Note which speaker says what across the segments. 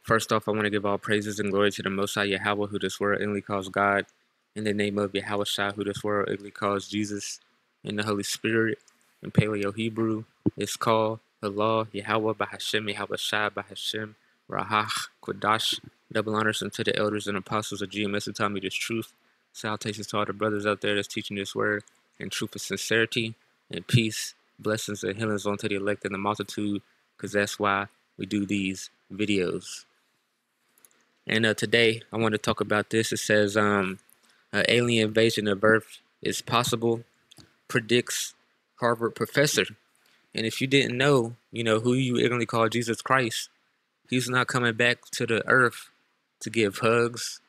Speaker 1: First off, I want to give all praises and glory to the Most High Yahweh, who this world inly calls God, in the name of YAHAWASHI, who this world inly calls Jesus, in the Holy Spirit. In Paleo Hebrew, it's called Allah, Yahweh, Bahashem, YAHAWASHI, Bahashem, Rahach, Kodash. Double honors unto the elders and apostles of GMS who taught me this truth. Salutations to all the brothers out there that's teaching this word in truth and sincerity and peace. Blessings and healings unto the elect and the multitude, because that's why we do these videos. And today I want to talk about this. It says an alien invasion of Earth is possible, predicts Harvard professor. And if you didn't know, who you ignorantly call Jesus Christ, he's not coming back to the earth to give hugs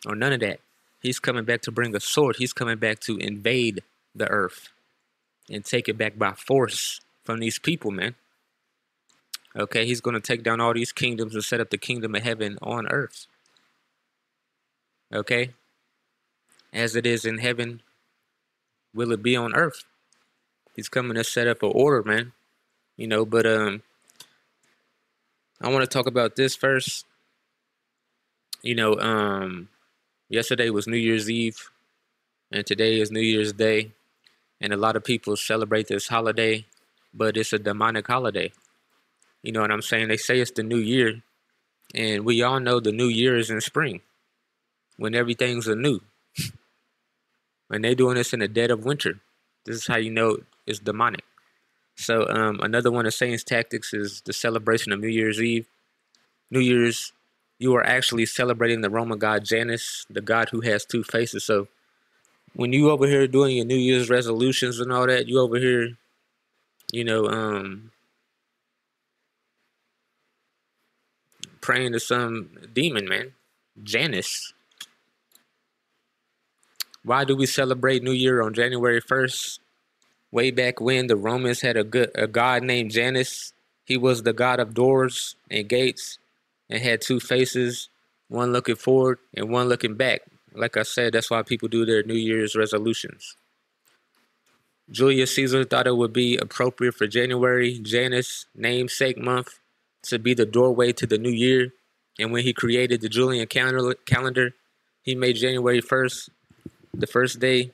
Speaker 1: or none of that. He's coming back to bring a sword. He's coming back to invade the earth and take it back by force from these people, man. Okay, he's going to take down all these kingdoms and set up the kingdom of heaven on earth. Okay, as it is in heaven, will it be on earth? He's coming to set up an order, man. But I want to talk about this first. Yesterday was New Year's Eve, and today is New Year's Day, and a lot of people celebrate this holiday, but it's a demonic holiday. You know what I'm saying? They say it's the new year, and we all know the new year is in spring, when everything's anew. When they're doing this in the dead of winter, this is how you know it's demonic. So another one of Satan's tactics is the celebration of New Year's Eve. New Year's, you are actually celebrating the Roman god Janus, the god who has two faces. So when you over here doing your New Year's resolutions and all that, you over here, praying to some demon, man. Janus. Why do we celebrate New Year on January 1st? Way back when the Romans had a god named Janus. He was the god of doors and gates and had two faces, one looking forward and one looking back. Like I said, that's why people do their New Year's resolutions. Julius Caesar thought it would be appropriate for January, Janus, namesake month, to be the doorway to the new year. And when he created the Julian calendar, he made January 1st the first day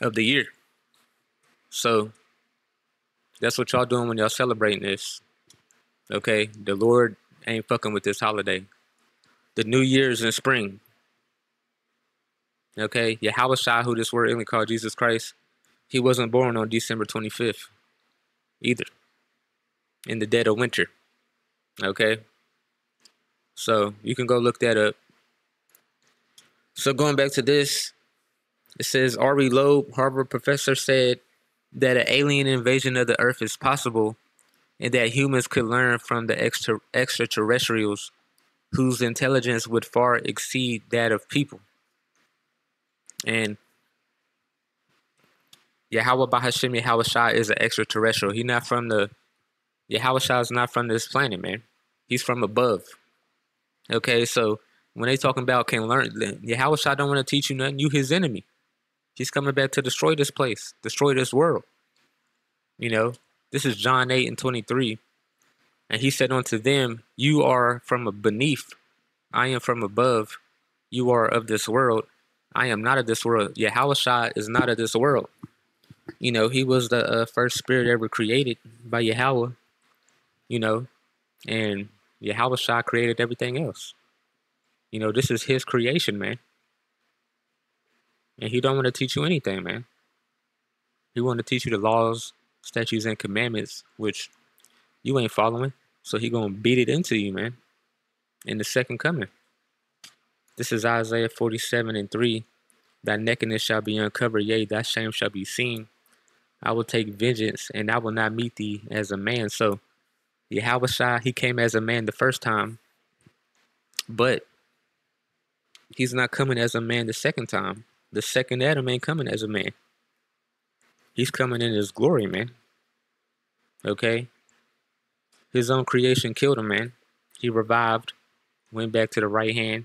Speaker 1: of the year. So that's what y'all doing when y'all celebrating this. Okay, the Lord ain't fucking with this holiday. The New Year's in spring. Okay, YAHAWASHI, who this word only called Jesus Christ, he wasn't born on December 25th either, in the dead of winter. Okay, so you can go look that up. So going back to this, it says Ari Loeb, Harvard professor, said that an alien invasion of the earth is possible and that humans could learn from the extraterrestrials whose intelligence would far exceed that of people. And Yahweh Bahashem YAHAWASHI is an extraterrestrial. He not from the YAHAWASHI is not from this planet, man. He's from above. Okay, so when they talking about can learn, YAHAWASHI don't want to teach you nothing. You his enemy. He's coming back to destroy this place, destroy this world. This is John 8:23. And he said unto them, you are from beneath, I am from above. You are of this world, I am not of this world. YAHAWASHI is not of this world. He was the first spirit ever created by Yahweh, and YAHAWASHI created everything else. This is his creation, man. And he don't want to teach you anything, man. He want to teach you the laws, statutes, and commandments, which you ain't following. So he gonna beat it into you, man, in the second coming. This is Isaiah 47:3. Thy nakedness shall be uncovered, yea, thy shame shall be seen. I will take vengeance, and I will not meet thee as a man. So YAHAWASHI, he came as a man the first time, but he's not coming as a man the second time. The second Adam ain't coming as a man. He's coming in his glory, man. Okay? His own creation killed him, man. He revived, went back to the right hand.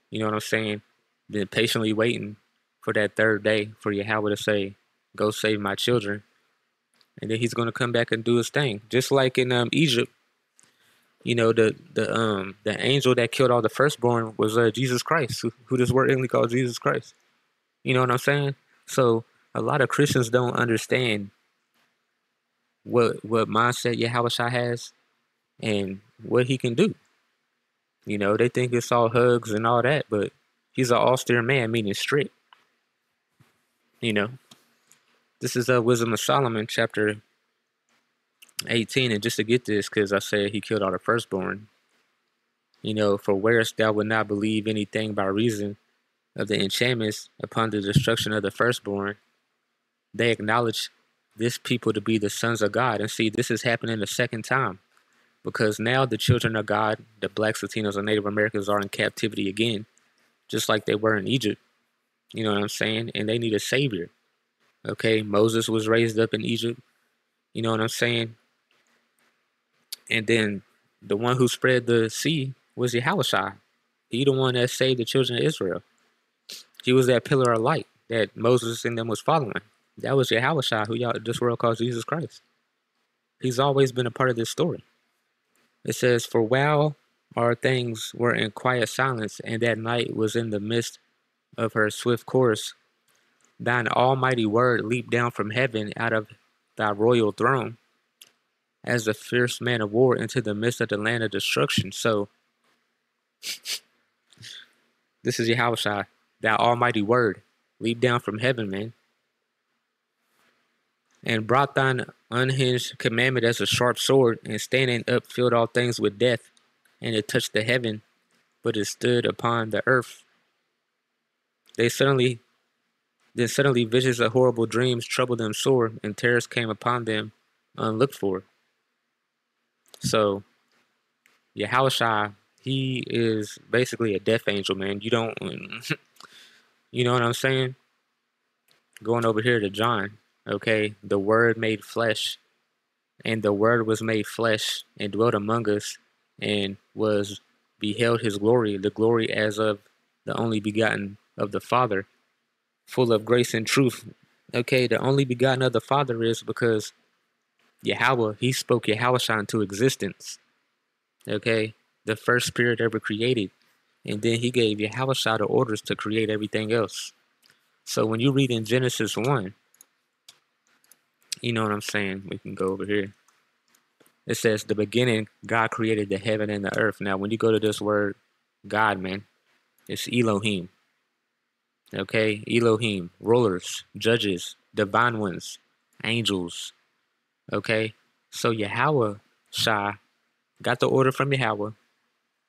Speaker 1: You know what I'm saying? Been patiently waiting for that third day for Yahweh to say, go save my children. And then he's going to come back and do his thing. Just like in Egypt, You know, the angel that killed all the firstborn was Jesus Christ, who this word English called Jesus Christ. You know what I'm saying? So a lot of Christians don't understand what mindset Yahawashi has and what he can do. You know, they think it's all hugs and all that, but he's an austere man, meaning strict. You know, this is Wisdom of Solomon, chapter 18, and just to get this, because I said he killed all the firstborn. You know, for whereas thou would not believe anything by reason of the enchantments upon the destruction of the firstborn, they acknowledge this people to be the sons of God. And see, this is happening the second time, because now the children of God, the blacks, Latinos, and Native Americans are in captivity again, just like they were in Egypt. You know what I'm saying? And they need a savior. Okay, Moses was raised up in Egypt. You know what I'm saying? And then the one who spread the sea was Yahawashi. He the one that saved the children of Israel. He was that pillar of light that Moses and them was following. That was Yahawashi, who y'all this world calls Jesus Christ. He's always been a part of this story. It says, "For while our things were in quiet silence, and that night was in the midst of her swift course, thine almighty word leaped down from heaven out of thy royal throne, as a fierce man of war into the midst of the land of destruction." So this is Yahawashi, thy almighty word, leaped down from heaven, man, and brought thine unhinged commandment as a sharp sword, and standing up filled all things with death, and it touched the heaven, but it stood upon the earth. They suddenly Suddenly visions of horrible dreams troubled them sore, and terrors came upon them unlooked for. So Yahawashi, he is basically a death angel, man. You don't, you know what I'm saying? Going over here to John, okay? The Word made flesh, and the Word was made flesh and dwelt among us, and was beheld his glory, the glory as of the only begotten of the Father, full of grace and truth. Okay, the only begotten of the Father is because Yahweh, he spoke Yahawashi into existence. Okay, the first spirit ever created. And then he gave Yahawashi the orders to create everything else. So when you read in Genesis 1, you know what I'm saying? We can go over here. It says, the beginning, God created the heaven and the earth. Now, when you go to this word, God, man, it's Elohim. Okay, Elohim, rulers, judges, divine ones, angels. Okay, so Yahweh Shai got the order from Yahweh,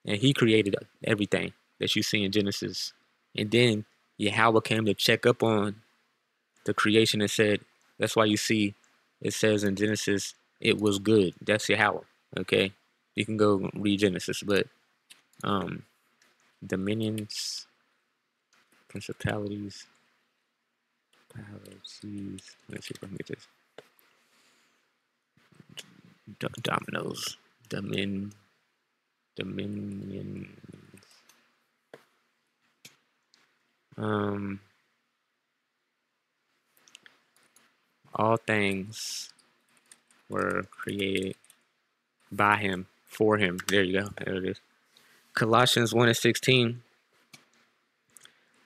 Speaker 1: and he created everything that you see in Genesis. And then Yahweh came to check up on the creation and said, that's why you see it says in Genesis, it was good. That's Yahweh. Okay, you can go read Genesis, but dominions, principalities, powers, seas. Let's see if I can get this. Dominoes, dominions. All things were created by him, for him. There you go. There it is. Colossians 1:16.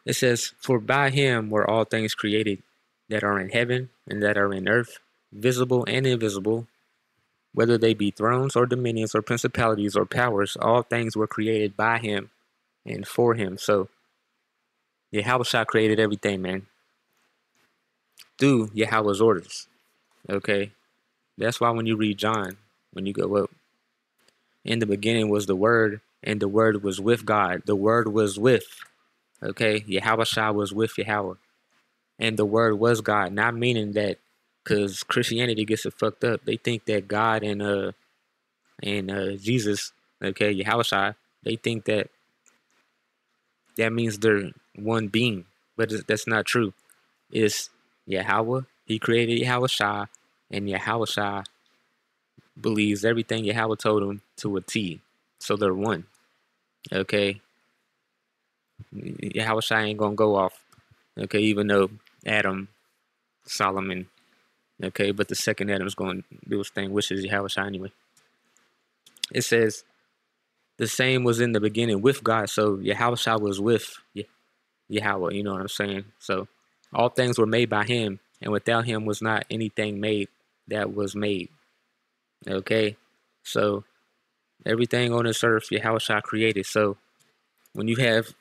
Speaker 1: It says, "For by him were all things created that are in heaven and that are in earth, visible and invisible, whether they be thrones or dominions or principalities or powers, all things were created by him and for him." So Yahweh created everything, man, through Yahweh's orders. Okay, that's why when you read John, when you go up, in the beginning was the Word, and the Word was with God. The Word was with, okay, Yahweh was with Yahweh, and the Word was God. Not meaning that, because Christianity gets it fucked up. They think that God and Jesus, okay, Yahweh, they think that that means they're one being, but that's not true. It's Yahweh. He created Yahweh, and Yahweh believes everything Yahweh told him to a T. So they're one. Okay. Yahweh ain't gonna go off. Okay, even though Adam, Solomon, okay, but the second Adam's gonna do his thing, which is Yahweh anyway. It says, The same was in the beginning with God. So Yahawashi was with Yahweh. You know what I'm saying? So all things were made by him, and without him was not anything made that was made. Okay? So everything on this earth, Yahawashi created. So when you have,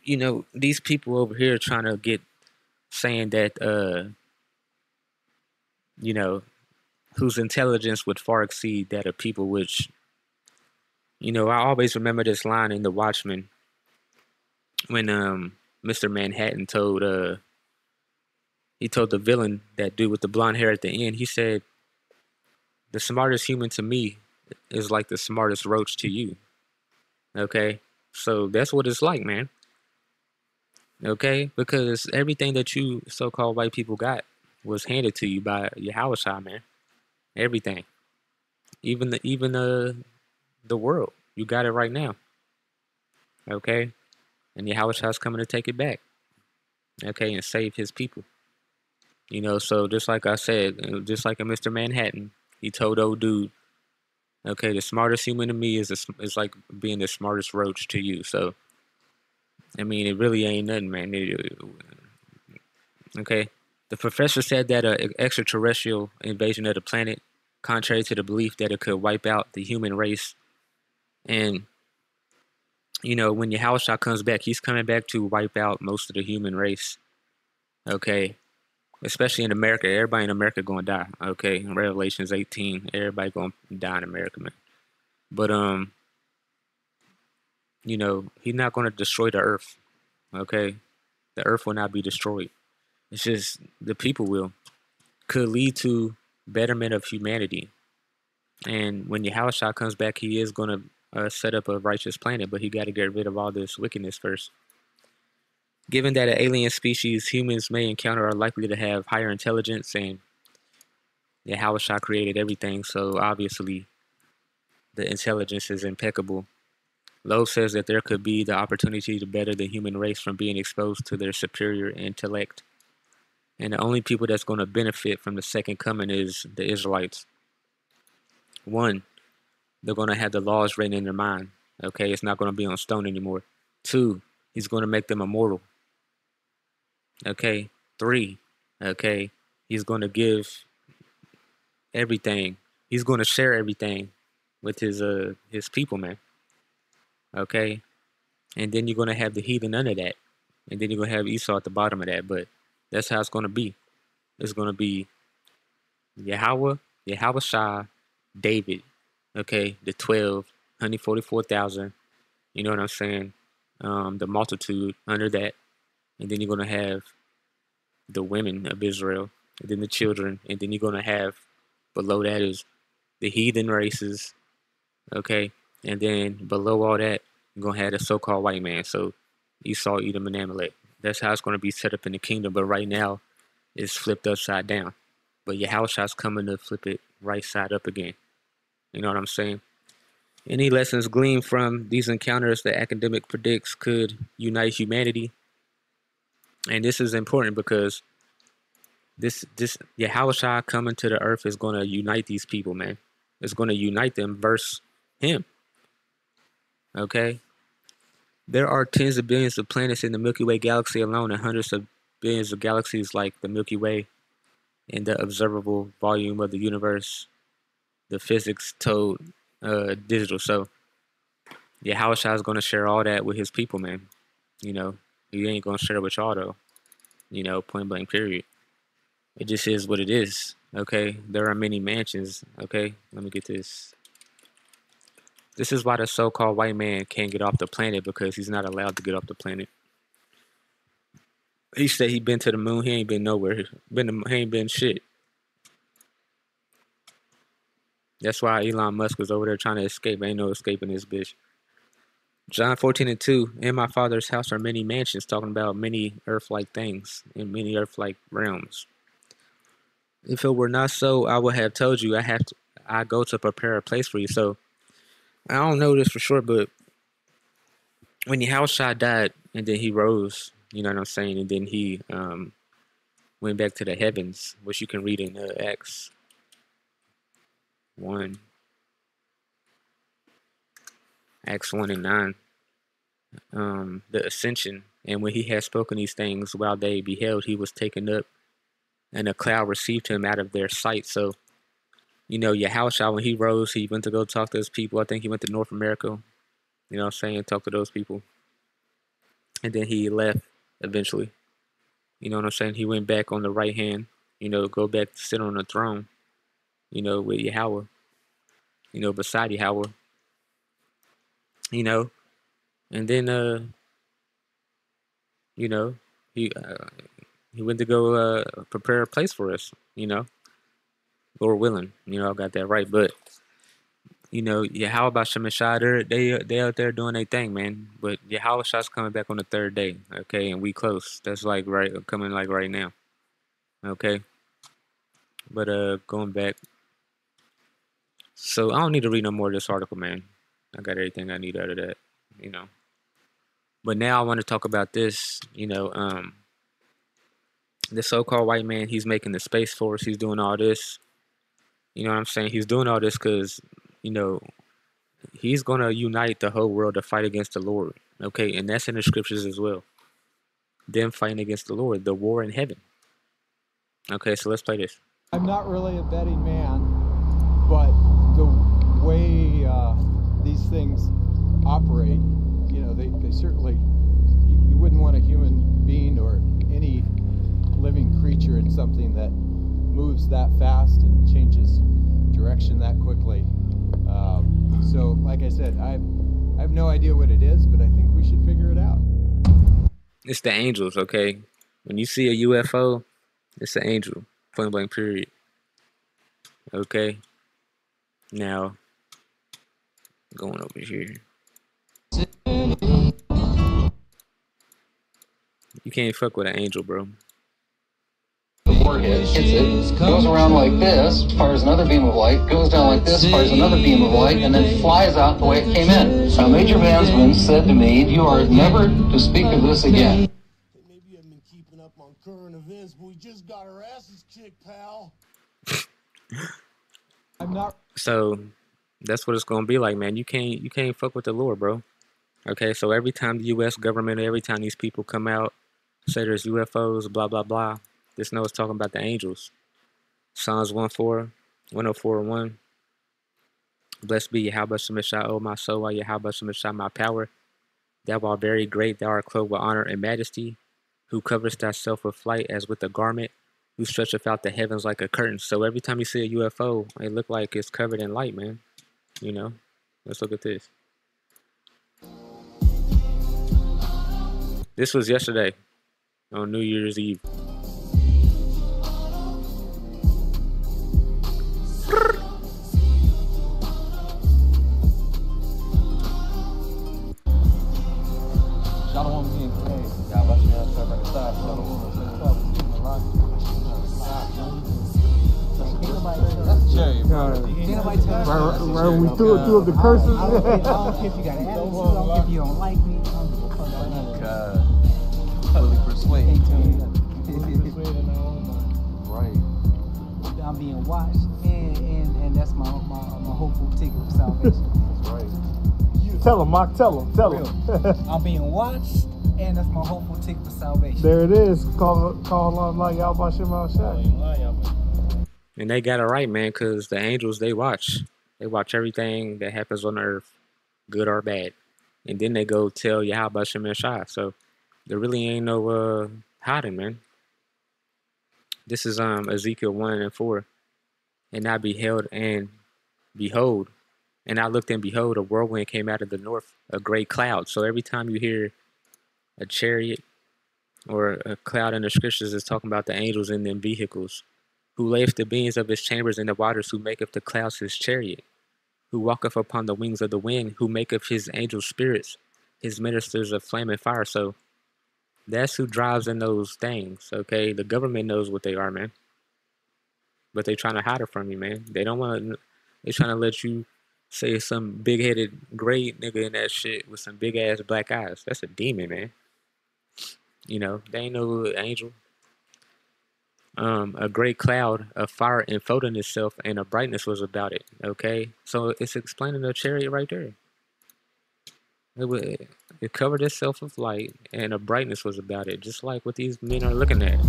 Speaker 1: these people over here trying to get saying that you know, whose intelligence would far exceed that of people, which, I always remember this line in The Watchmen when Mr. Manhattan told the villain, that dude with the blonde hair at the end, he said, the smartest human to me is like the smartest roach to you. Okay? So that's what it's like, man. Okay? Because everything that you so-called white people got was handed to you by Yahawashi, man. Everything. Even the world. You got it right now. Okay? And Yahawashi's coming to take it back. Okay, and save his people. So just like I said, just like a Mr. Manhattan, he told old dude, okay, the smartest human to me is like being the smartest roach to you. So, I mean, it really ain't nothing, man. Okay, the professor said that an extraterrestrial invasion of the planet, contrary to the belief that it could wipe out the human race, and when Yahushua comes back, he's coming back to wipe out most of the human race. Okay, especially in America, everybody in America gonna die. Okay, in Revelations 18, everybody gonna die in America, man. But he's not gonna destroy the earth. Okay, the earth will not be destroyed. It's just the people will. Could lead to betterment of humanity. And when Yahushua comes back, he is gonna set up a righteous planet, but he got to get rid of all this wickedness first. Given that an alien species humans may encounter are likely to have higher intelligence, and Yahushua created everything, so obviously the intelligence is impeccable. Lowe says that there could be the opportunity to better the human race from being exposed to their superior intellect. And the only people that's going to benefit from the second coming is the Israelites. One, they're going to have the laws written in their mind. Okay, it's not going to be on stone anymore. Two, he's going to make them immortal. Okay, three, okay, he's going to give everything. He's going to share everything with his people, man. Okay, and then you're going to have the heathen under that, and then you're going to have Esau at the bottom of that. But that's how it's going to be. It's going to be Yahweh, Yahawashi, David. Okay, the 12, 144,000. You know what I'm saying? The multitude under that, and then you're going to have the women of Israel, and then the children, and then you're going to have below that is the heathen races. Okay, and then below all that, you're going to have the so-called white man. So Esau, Edom, and Amalek. That's how it's going to be set up in the kingdom. But right now, it's flipped upside down. But Yahushua's coming to flip it right side up again. You know what I'm saying? Any lessons gleaned from these encounters that academic predicts could unite humanity? And this is important because this Yahushua coming to the earth is going to unite these people, man. It's going to unite them versus him. Okay? There are tens of billions of planets in the Milky Way galaxy alone, and hundreds of billions of galaxies like the Milky Way in the observable volume of the universe. The physics told digital. So Yahushua is going to share all that with his people, man. He ain't going to share it with y'all, though. Point blank, period. It just is what it is. Okay, there are many mansions. Okay, let me get this. This is why the so-called white man can't get off the planet, because he's not allowed to get off the planet. He said he been to the moon. He ain't been nowhere. He ain't been shit. That's why Elon Musk was over there trying to escape. Ain't no escaping this bitch. John 14:2. In my Father's house are many mansions, talking about many earth-like things in many earth-like realms. If it were not so, I would have told you. I go to prepare a place for you. So I don't know this for sure, but when Yahushua died and then he rose, you know what I'm saying, and then he went back to the heavens, which you can read in Acts 1. Acts 1 and 9. The ascension. And when he had spoken these things, while they beheld, he was taken up, and a cloud received him out of their sight. So, Yahushua, when he rose, he went to go talk to his people. I think he went to North America, talk to those people. And then he left eventually. You know what I'm saying? He went back on the right hand, go back to sit on the throne, with Yahweh, beside Yahweh, and then, he went to go prepare a place for us, Lord willing, I got that right. But, YAHAWASHI Shai, they out there doing their thing, man. But YAHAWASHI's coming back on the third day, okay? And we close. That's like coming like right now, okay? But going back. So I don't need to read no more of this article, man. I got everything I need out of that, But now I want to talk about this, the so-called white man. He's making the Space Force. He's doing all this. You know what I'm saying? He's doing all this because, he's going to unite the whole world to fight against the Lord. Okay, and that's in the scriptures as well. Them fighting against the Lord, the war in heaven. Okay, so let's play this.
Speaker 2: I'm not really a betting man, but the way these things operate, they certainly, you wouldn't want a human being or any living creature in something that moves that fast and changes direction that quickly. So like I said, I have no idea what it is, but I think we should figure it out.
Speaker 1: It's the angels, okay? When you see a UFO, it's an angel, point blank period. Okay? Now, going over here. You can't fuck with an angel, bro.
Speaker 3: The warhead hits it, goes around like this, fires another beam of light, goes down like this, fires another beam of light, and then flies out the way it came in. Now, Major Vansman said to me, "You are never to speak of this again."
Speaker 4: Maybe you haven't been keeping up on current events, but we just got our asses kicked, pal.
Speaker 2: I'm not.
Speaker 1: So that's what it's gonna be like, man. You can't fuck with the Lord, bro. Okay, so every time the U.S. government, every time these people come out, say there's UFOs, blah blah blah, just know it's talking about the angels. Psalms 104:1. Blessed be YAHAWASHI Shai, O my soul, while YAHAWASHI Shai, my power. Thou art very great, thou art clothed with honor and majesty, who coverest thyself with light as with a garment, who stretcheth out the heavens like a curtain. So every time you see a UFO, it look like it's covered in light, man. Let's look at this. This was yesterday on New Year's Eve.
Speaker 2: Right when we threw up the curses.
Speaker 5: I don't care if you got an attitude, I don't care if you don't like me.
Speaker 3: Fully persuaded.
Speaker 5: Right. I'm being watched, and that's my hopeful ticket for salvation.
Speaker 3: That's right.
Speaker 2: Tell him, Mark. Tell him.
Speaker 5: I'm being watched, and that's my hopeful ticket for salvation.
Speaker 2: There it is. Call on like YAHAWASHI Shai.
Speaker 1: And they got it right, man, because the angels, they watch everything that happens on earth, good or bad. And then they go tell YAHAWASHI Shai. So there really ain't no hiding, man. This is Ezekiel 1:4. And I beheld and behold, and I looked and behold, a whirlwind came out of the north, a great cloud. So every time you hear a chariot or a cloud in the scriptures, it's talking about the angels in them vehicles, who layeth the beams of his chambers in the waters, who maketh the clouds his chariot, who walketh upon the wings of the wind, who maketh his angel spirits, his ministers of flame and fire. So that's who drives in those things, okay? The government knows what they are, man. But they trying to hide it from you, man. They don't want to, they trying to let you say some big-headed gray nigga in that shit with some big-ass black eyes. That's a demon, man. They ain't no angel. A great cloud of fire enfolding itself, and a brightness was about it, okay? So it's explaining the chariot right there. It covered itself with light, and a brightness was about it, just like what these men are looking at.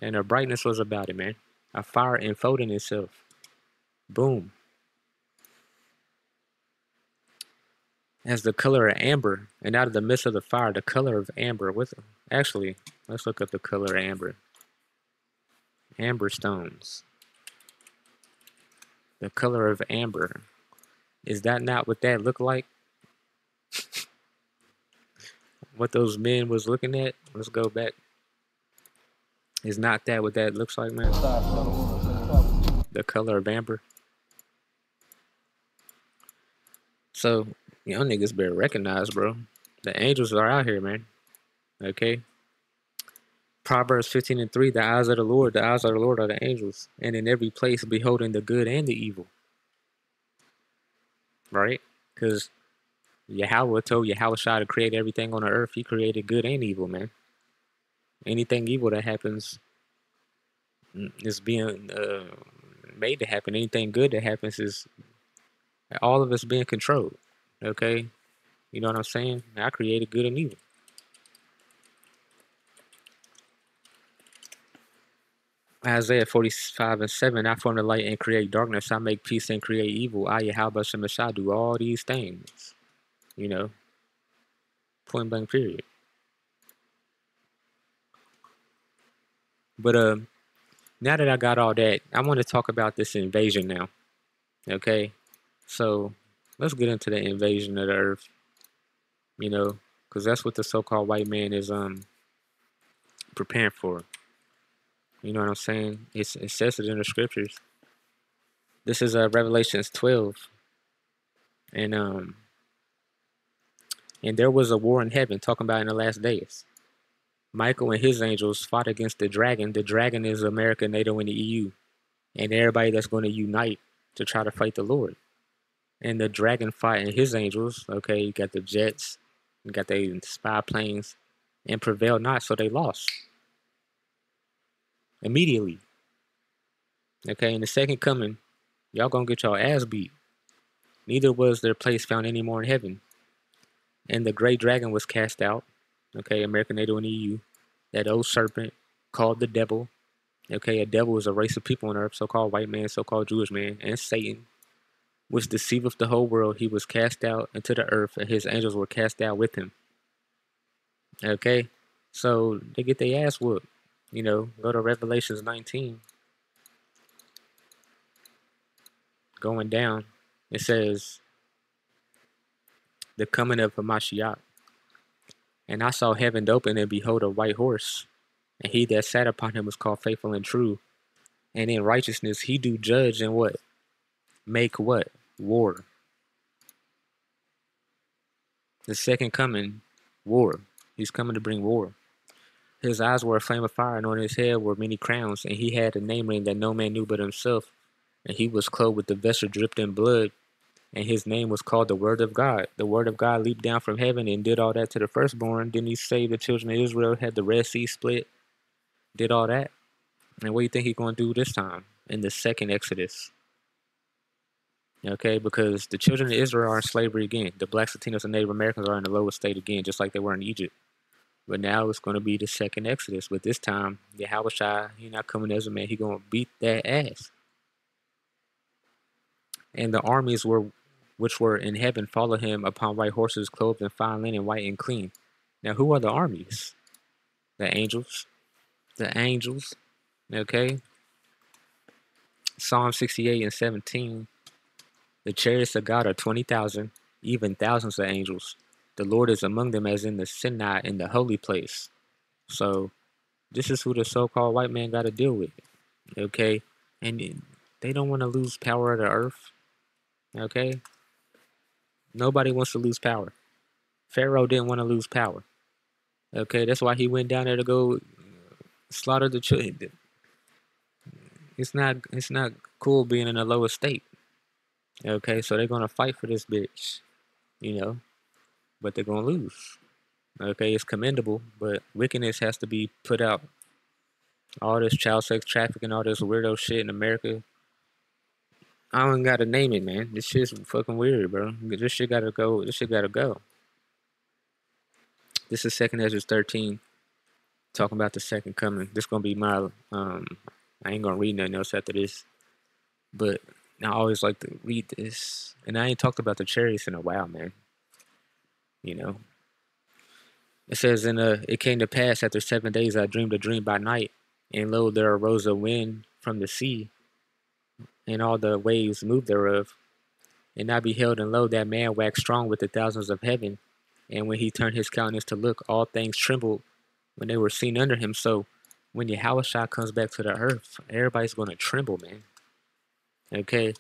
Speaker 1: And a brightness was about it, man. A fire enfolding itself. Boom. As the color of amber, and out of the midst of the fire, the color of amber. Actually, let's look up the color of amber. Amber stones. The color of amber. Is that not what that looked like? What those men was looking at? Let's go back. Is not that what that looks like, man? The color of amber. So, y'all niggas better recognize, bro. The angels are out here, man. Okay? Proverbs 15:3, the eyes of the Lord are the angels, and in every place beholding the good and the evil. Right? Because Yahweh told YAHAWASHI to create everything on the earth. He created good and evil, man. Anything evil that happens is being made to happen. Anything good that happens is all of us being controlled. Okay? You know what I'm saying? I created good and evil. Isaiah 45:7, I form the light and create darkness. I make peace and create evil. I, YAHAWASHI, do all these things. You know, point blank period. But now that I got all that, I want to talk about this invasion now. Okay? So, let's get into the invasion of the earth. You know, because that's what the so-called white man is preparing for. You know what I'm saying? It says it in the scriptures. This is Revelations 12. And there was a war in heaven, talking about in the last days. Michael and his angels fought against the dragon. The dragon is America, NATO, and the EU. And everybody that's going to unite to try to fight the Lord. And the dragon fought and his angels. Okay, you got the jets, you got the spy planes, and prevailed not, so they lost. Immediately. Okay, in the second coming, y'all gonna get y'all ass beat. Neither was their place found any more in heaven. And the great dragon was cast out. Okay, America, NATO, and EU. That old serpent called the devil. Okay, a devil is a race of people on earth, so-called white man, so-called Jewish man, and Satan, which deceiveth the whole world. He was cast out into the earth, and his angels were cast out with him. Okay, so they get their ass whooped. You know, go to Revelations 19. Going down, it says, the coming of Hamashiach. And I saw heaven open, and behold, a white horse. And he that sat upon him was called Faithful and True. And in righteousness he do judge and what? Make what? War. The second coming, war. He's coming to bring war. His eyes were a flame of fire, and on his head were many crowns. And he had a name written that no man knew but himself. And he was clothed with the vesture dripped in blood. And his name was called the Word of God. The Word of God leaped down from heaven and did all that to the firstborn. Then he saved the children of Israel, had the Red Sea split, did all that. And what do you think he's going to do this time in the second Exodus? Okay, because the children of Israel are in slavery again. The blacks, Latinos, and Native Americans are in the lowest state again, just like they were in Egypt. But now it's going to be the second Exodus. But this time, YAHAWASHI, he's not coming as a man. He's going to beat that ass. And the armies which were in heaven followed him upon white horses, clothed in fine linen, white and clean. Now, who are the armies? The angels. The angels. Okay. Psalm 68:17. The chariots of God are 20,000, even thousands of angels. The Lord is among them as in the Sinai in the holy place. So, this is who the so-called white man got to deal with. Okay. And they don't want to lose power of the earth. Okay. Nobody wants to lose power. Pharaoh didn't want to lose power. Okay, that's why he went down there to go slaughter the children. It's not cool being in a lower state. Okay, so they're gonna fight for this bitch, you know, but they're gonna lose. Okay, it's commendable, but wickedness has to be put out. All this child sex trafficking, all this weirdo shit in America. I don't gotta name it, man. This shit's fucking weird, bro. This shit gotta go. This shit gotta go. This is 2nd Ezra 13, talking about the second coming. This gonna be my I ain't gonna read nothing else after this, but I always like to read this, and I ain't talked about the chariots in a while, man. You know, it says it came to pass after 7 days I dreamed a dream by night, and lo, there arose a wind from the sea, and all the waves moved thereof. And I beheld, and lo, that man waxed strong with the thousands of heaven. And when he turned his countenance to look, all things trembled when they were seen under him. So when YAHAWASHI comes back to the earth, everybody's going to tremble, man. Okay?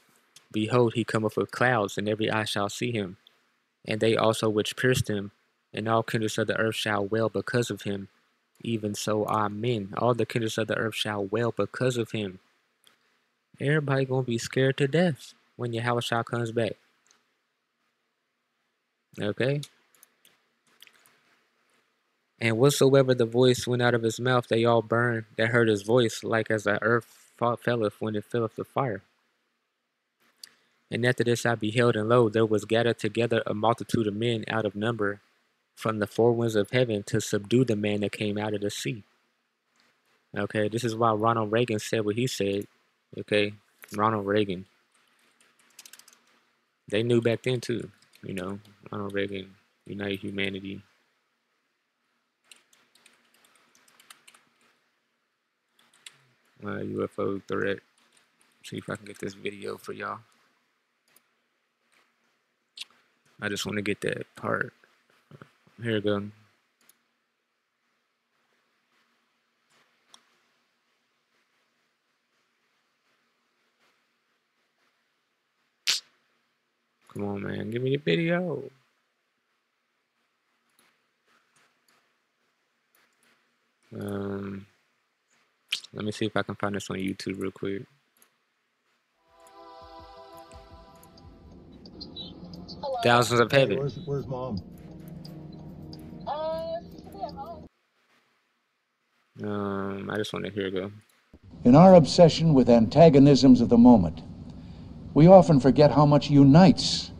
Speaker 1: Behold, he cometh with clouds, and every eye shall see him. And they also which pierced him, and all kindreds of the earth shall wail because of him. Even so, amen. All the kindreds of the earth shall wail because of him. Everybody going to be scared to death when YAHAWASHI comes back. Okay? And whatsoever the voice went out of his mouth, they all burned that heard his voice, like as the earth felleth when it filleth the fire. And after this I beheld, and lo, there was gathered together a multitude of men out of number from the four winds of heaven to subdue the man that came out of the sea. Okay, this is why Ronald Reagan said what he said. Okay, Ronald Reagan. They knew back then too, you know, Ronald Reagan, Unite Humanity. UFO threat. See if I can get this video for y'all. I just want to get that part. Here we go. Come on, man. Give me the video. Let me see if I can find this on YouTube real quick.
Speaker 4: Hello.
Speaker 1: Thousands of heaven.
Speaker 4: Hey, where's mom?
Speaker 1: I just want to hear it go.
Speaker 6: In our obsession with antagonisms of the moment, we often forget how much unites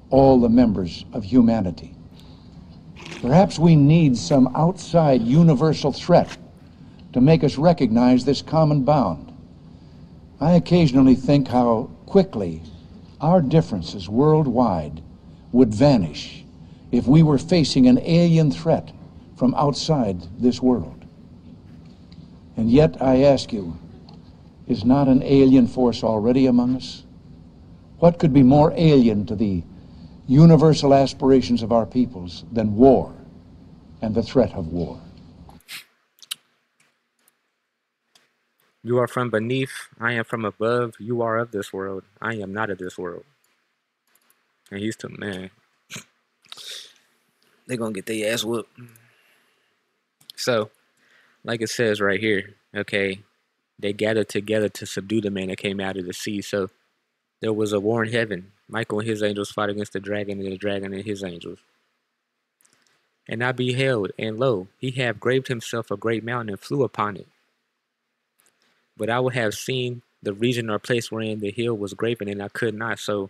Speaker 6: all the members of humanity. Perhaps we need some outside universal threat to make us recognize this common bound. I occasionally think how quickly our differences worldwide would vanish if we were facing an alien threat from outside this world. And yet, I ask you, is not an alien force already among us? What could be more alien to the universal aspirations of our peoples than war and the threat of war?
Speaker 1: You are from beneath, I am from above. You are of this world, I am not of this world. And he's to, man, they gonna get their ass whooped. So, like it says right here, okay, they gathered together to subdue the man that came out of the sea. So there was a war in heaven. Michael and his angels fought against the dragon, and the dragon and his angels. And I beheld, and lo, he had graved himself a great mountain and flew upon it. But I would have seen the region or place wherein the hill was graven, and I could not. So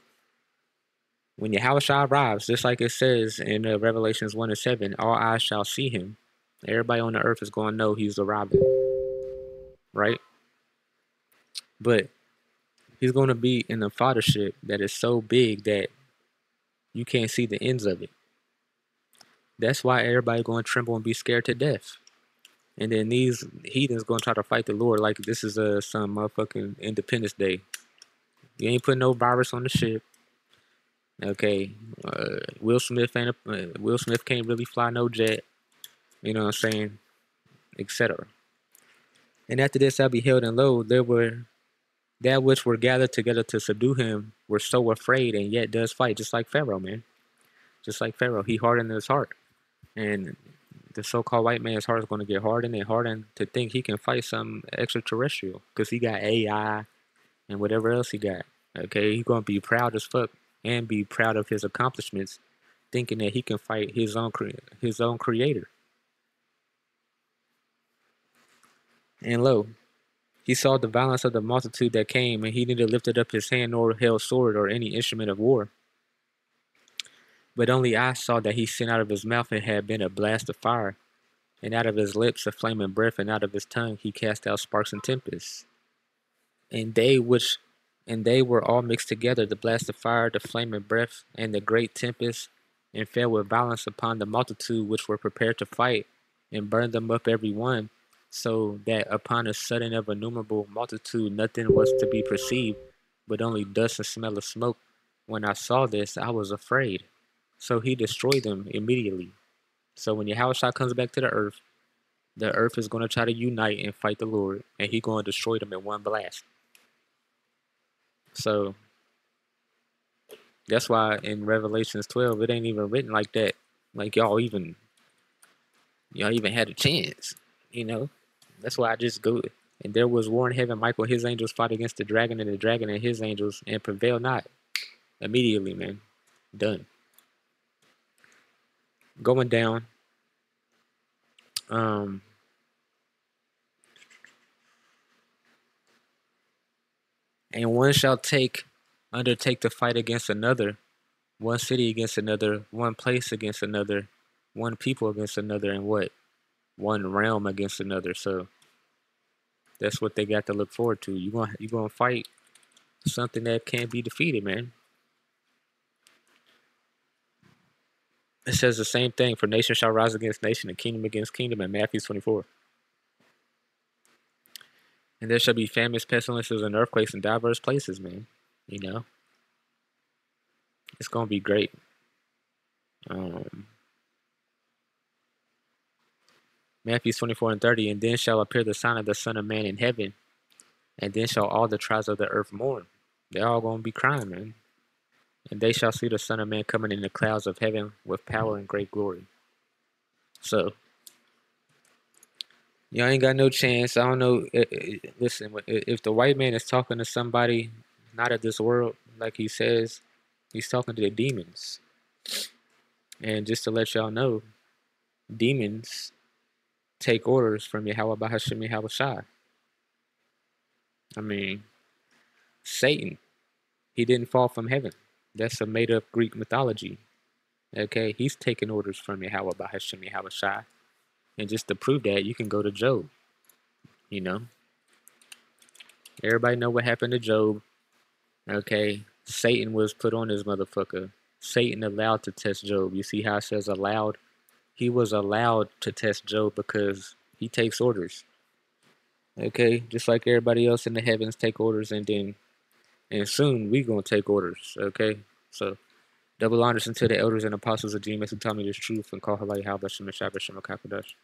Speaker 1: when YAHAWASHI arrives, just like it says in Revelations 1:7, all eyes shall see him. Everybody on the earth is going to know he's arriving. Right? But he's going to be in a fathership that is so big that you can't see the ends of it. That's why everybody going to tremble and be scared to death. And then these heathens going to try to fight the Lord like this is some motherfucking Independence Day. You ain't putting no virus on the ship. Okay. Will Smith can't really fly no jet. You know what I'm saying? Etc. And after this I beheld, and lo, there were that which were gathered together to subdue him were so afraid, and yet does fight, just like Pharaoh, man. Just like Pharaoh. He hardened his heart. And the so-called white man's heart is going to get hardened and hardened to think he can fight some extraterrestrial because he got AI and whatever else he got. Okay, he's going to be proud as fuck and be proud of his accomplishments, thinking that he can fight his own creator. And lo, He saw the violence of the multitude that came, and he neither lifted up his hand nor held sword or any instrument of war. But only I saw that he sent out of his mouth it had been a blast of fire, and out of his lips a flaming breath, and out of his tongue he cast out sparks and tempests. And they were all mixed together, the blast of fire, the flaming breath, and the great tempest, and fell with violence upon the multitude which were prepared to fight, and burned them up every one, so that upon a sudden of innumerable multitude nothing was to be perceived, but only dust and smell of smoke. When I saw this, I was afraid. So he destroyed them immediately. So when Yahawashi comes back to the earth is going to try to unite and fight the Lord, and he's going to destroy them in one blast. So that's why in Revelations 12, it ain't even written like that. Like y'all even had a chance, you know. That's why I just go. And there was war in heaven. Michael, his angels fought against the dragon and his angels, and prevailed not. Immediately, man. Done. Going down. And one shall undertake to fight against another, one city against another, one place against another, one people against another, and what? One realm against another. So that's what they got to look forward to. You gonna fight something that can't be defeated, man. It says the same thing. For nation shall rise against nation, and kingdom against kingdom, in Matthew 24. And there shall be famines, pestilences, and earthquakes in diverse places, man. You know, it's gonna be great. Matthew 24 and 30. And then shall appear the sign of the Son of Man in heaven, and then shall all the tribes of the earth mourn. They're all gonna be crying, man. And they shall see the Son of Man coming in the clouds of heaven with power and great glory. So, y'all ain't got no chance. I don't know. Listen, if the white man is talking to somebody not of this world, like he says, he's talking to the demons. And just to let y'all know, demons take orders from YAHAWASHI. I mean, Satan, he didn't fall from heaven. That's a made-up Greek mythology. Okay, he's taking orders from YAHAWASHI. And just to prove that, you can go to Job. You know, everybody know what happened to Job. Okay, Satan was put on this motherfucker. Satan allowed to test Job. You see how it says allowed? He was allowed to test Job because he takes orders. Okay, just like everybody else in the heavens take orders, and soon we gonna take orders. Okay, so double honors unto the elders and apostles of GMS who taught me this truth and call Holy YAHAWASHI.